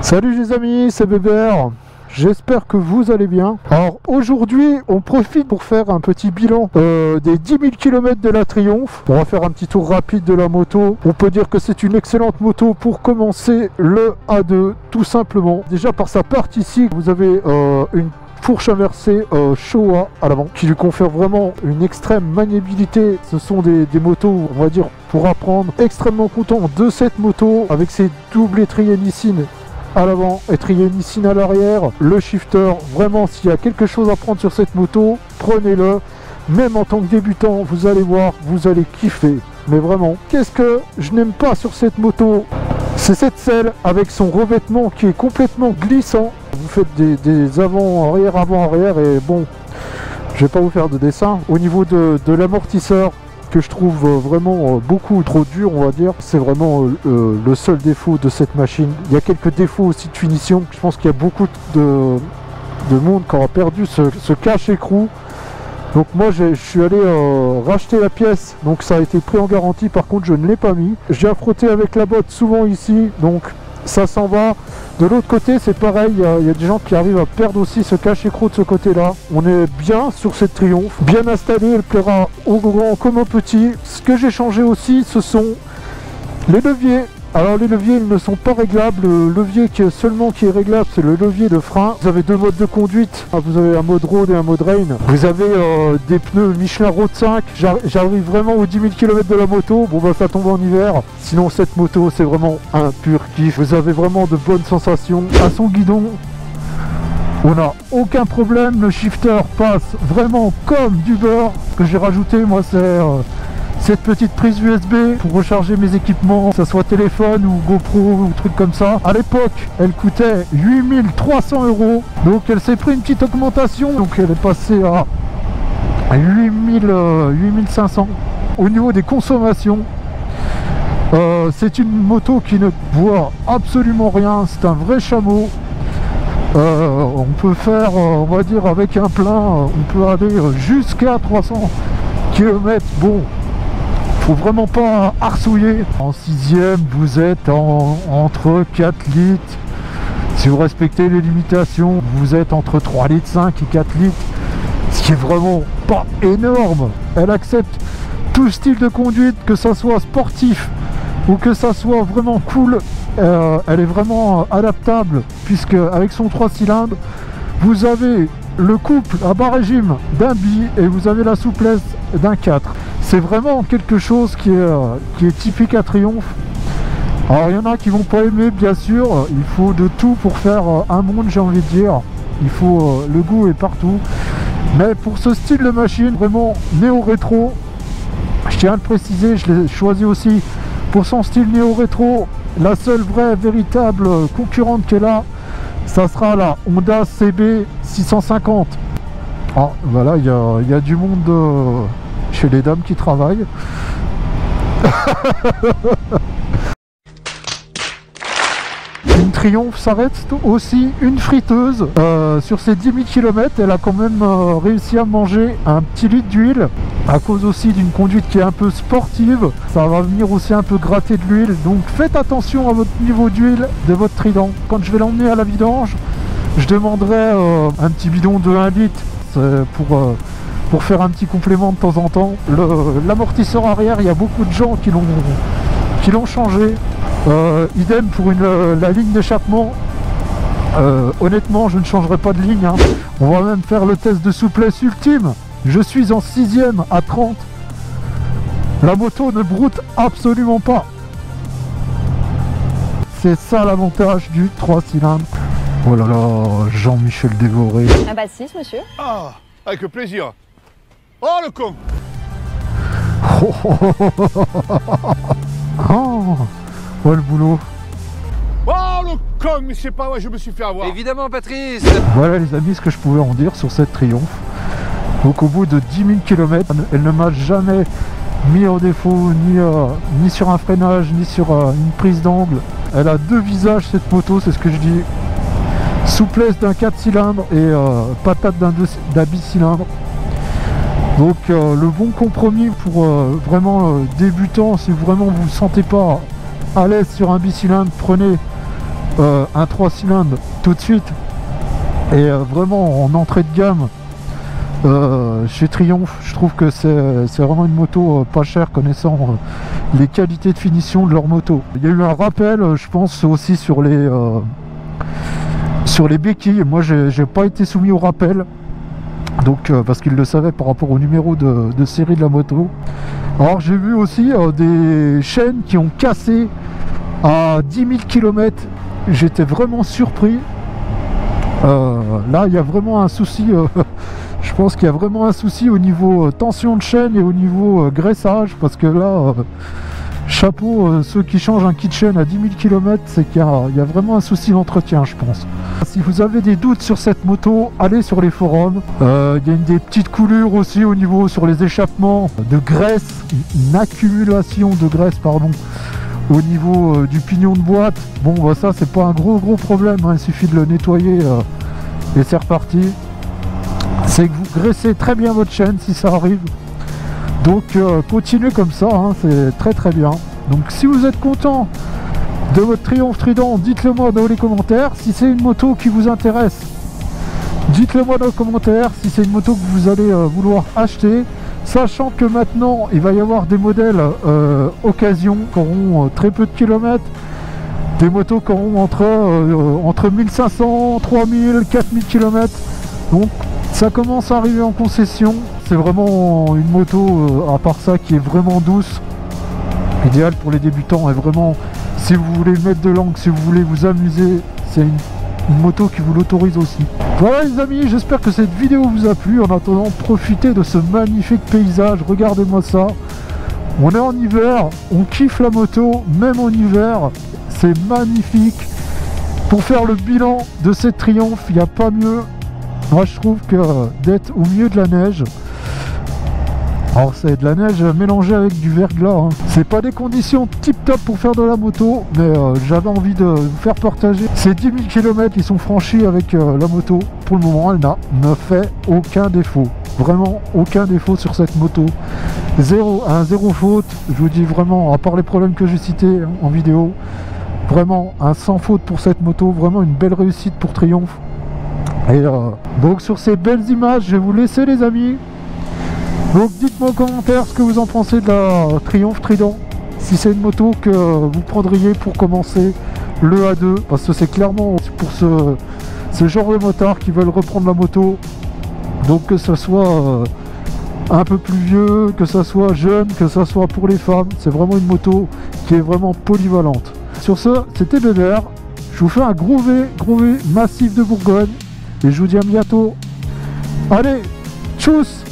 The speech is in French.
Salut les amis, c'est Bébert. J'espère que vous allez bien. Alors aujourd'hui, on profite pour faire un petit bilan des 10 000 km de la Triumph. On va faire un petit tour rapide de la moto. On peut dire que c'est une excellente moto pour commencer le A2, tout simplement. Déjà par sa partie ici, vous avez une fourche inversée Showa à l'avant qui lui confère vraiment une extrême maniabilité. Ce sont des motos, on va dire, pour apprendre. Extrêmement content de cette moto avec ses doubles étriers Nissin à l'avant, étrier Nissin à l'arrière, le shifter. Vraiment, s'il y a quelque chose à prendre sur cette moto, prenez-le. Même en tant que débutant, vous allez voir, vous allez kiffer. Mais vraiment, qu'est-ce que je n'aime pas sur cette moto? C'est cette selle avec son revêtement qui est complètement glissant. Vous faites des avant-arrière, avant-arrière et bon, je vais pas vous faire de dessin. Au niveau de l'amortisseur, que je trouve vraiment beaucoup trop dur, on va dire, c'est vraiment le seul défaut de cette machine. Il y a quelques défauts aussi de finition. Je pense qu'il y a beaucoup de monde qui aura perdu ce cache-écrou. Donc moi je suis allé racheter la pièce, donc ça a été pris en garantie. Par contre je ne l'ai pas mis. J'ai à frotter avec la botte souvent ici, donc ça s'en va. De l'autre côté c'est pareil, il y a des gens qui arrivent à perdre aussi ce cache-écrou de ce côté là. On est bien sur cette Triumph, bien installée, elle plaira au grand comme au petit. Ce que j'ai changé aussi, ce sont les leviers. Alors les leviers ils ne sont pas réglables. Le levier qui est réglable, c'est le levier de frein. Vous avez deux modes de conduite, vous avez un mode road et un mode rain. Vous avez des pneus Michelin Road 5. J'arrive vraiment aux 10 000 km de la moto. Bon bah ça tombe en hiver. Sinon cette moto c'est vraiment un pur kiff. Vous avez vraiment de bonnes sensations. À son guidon, on n'a aucun problème. Le shifter passe vraiment comme du beurre. Ce que j'ai rajouté moi c'est cette petite prise USB pour recharger mes équipements, que ce soit téléphone ou GoPro ou truc comme ça. À l'époque, elle coûtait 8 300 €. Donc elle s'est pris une petite augmentation. Donc elle est passée à 8 500. Au niveau des consommations, c'est une moto qui ne boit absolument rien. C'est un vrai chameau. On peut faire, on va dire, avec un plein, on peut aller jusqu'à 300 km. Bon, faut vraiment pas arsouiller. En 6e, vous êtes entre 4 litres. Si vous respectez les limitations, vous êtes entre 3 litres 5 et 4 litres. Ce qui est vraiment pas énorme. Elle accepte tout style de conduite, que ça soit sportif ou que ça soit vraiment cool. Elle est vraiment adaptable, puisque avec son 3 cylindres, vous avez le couple à bas régime d'un bi et vous avez la souplesse d'un 4. C'est vraiment quelque chose qui est typique à Triumph. Alors il y en a qui vont pas aimer, bien sûr. Il faut de tout pour faire un monde, j'ai envie de dire. Il faut le goût est partout. Mais pour ce style de machine vraiment néo-rétro, je tiens à le préciser, je l'ai choisi aussi pour son style néo-rétro. La seule vraie véritable concurrente qui est là, ça sera la Honda CB 650. Ah voilà, il y a du monde chez les dames qui travaillent. Une Triumph s'arrête aussi une friteuse. Sur ces 10 000 km, elle a quand même réussi à manger un petit litre d'huile, à cause aussi d'une conduite qui est un peu sportive. Ça va venir aussi un peu gratter de l'huile, donc faites attention à votre niveau d'huile de votre Trident. Quand je vais l'emmener à la vidange, je demanderai un petit bidon de 1 litre pour faire un petit complément de temps en temps. L'amortisseur arrière, il y a beaucoup de gens qui l'ont changé. Idem pour la ligne d'échappement. Honnêtement, je ne changerai pas de ligne, hein. On va même faire le test de souplesse ultime. Je suis en 6e à 30. La moto ne broute absolument pas. C'est ça l'avantage du 3 cylindres. Oh là là, Jean-Michel Dévoré. Ah bah 6, monsieur. Ah, avec plaisir. Oh le con. Oh, ouais, le boulot. Oh le con, mais c'est pas vrai, je me suis fait avoir. Évidemment, Patrice. Voilà les amis, ce que je pouvais en dire sur cette Triumph. Donc au bout de 10 000 km, elle ne m'a jamais mis au défaut, ni sur un freinage, ni sur une prise d'angle. Elle a deux visages cette moto, c'est ce que je dis. Souplesse d'un 4 cylindres et patate d'un bicylindre. Donc le bon compromis pour vraiment débutant, si vraiment vous ne vous sentez pas à l'aise sur un bicylindre, prenez un 3 cylindres tout de suite. Et vraiment en entrée de gamme chez Triumph, je trouve que c'est vraiment une moto pas chère connaissant les qualités de finition de leur moto. Il y a eu un rappel, je pense aussi sur les béquilles. Moi j'ai pas été soumis au rappel, donc parce qu'ils le savaient par rapport au numéro de série de la moto. Alors j'ai vu aussi des chaînes qui ont cassé à 10 000 km. J'étais vraiment surpris. Là il y a vraiment un souci, je pense qu'il y a vraiment un souci au niveau tension de chaîne et au niveau graissage, parce que là, chapeau, ceux qui changent un kit chaîne à 10 000 km, c'est qu'il y a vraiment un souci d'entretien, je pense. Si vous avez des doutes sur cette moto, allez sur les forums. Il y a des petites coulures aussi au niveau sur les échappements de graisse, une accumulation de graisse, pardon, au niveau du pignon de boîte. Bon, bah, ça c'est pas un gros problème, hein, il suffit de le nettoyer et c'est reparti. C'est que vous graissez très bien votre chaîne si ça arrive. Donc continuez comme ça, hein, c'est très bien. Donc si vous êtes content de votre Triumph Trident, dites-le moi dans les commentaires. Si c'est une moto qui vous intéresse, dites-le moi dans les commentaires. Si c'est une moto que vous allez vouloir acheter, sachant que maintenant il va y avoir des modèles occasion qui auront très peu de kilomètres, des motos qui auront entre 1500, 3000, 4000 km. Donc ça commence à arriver en concession. C'est vraiment une moto, à part ça, qui est vraiment douce, idéale pour les débutants. Et vraiment, si vous voulez mettre de l'angle, si vous voulez vous amuser, c'est une moto qui vous l'autorise aussi. Voilà les amis, j'espère que cette vidéo vous a plu. En attendant, profitez de ce magnifique paysage, regardez-moi ça. On est en hiver, on kiffe la moto, même en hiver, c'est magnifique. Pour faire le bilan de cette Triumph, il n'y a pas mieux. Moi je trouve que d'être au milieu de la neige, alors c'est de la neige mélangée avec du verglas, hein. C'est pas des conditions tip top pour faire de la moto, mais j'avais envie de vous faire partager ces 10 000 km qui sont franchis avec la moto. Pour le moment elle ne fait aucun défaut, vraiment aucun défaut sur cette moto, zéro faute. Je vous dis vraiment, à part les problèmes que j'ai cités en vidéo, vraiment un sans faute pour cette moto, vraiment une belle réussite pour Triumph. Et donc sur ces belles images, je vais vous laisser les amis. Donc dites-moi en commentaire ce que vous en pensez de la Triumph Trident. Si c'est une moto que vous prendriez pour commencer le A2, parce que c'est clairement pour ce genre de motards qui veulent reprendre la moto. Donc que ce soit un peu plus vieux, que ça soit jeune, que ça soit pour les femmes, c'est vraiment une moto qui est vraiment polyvalente. Sur ce, c'était Bébert. Je vous fais un gros V massif de Bourgogne. Et je vous dis à bientôt. Allez, tchuss!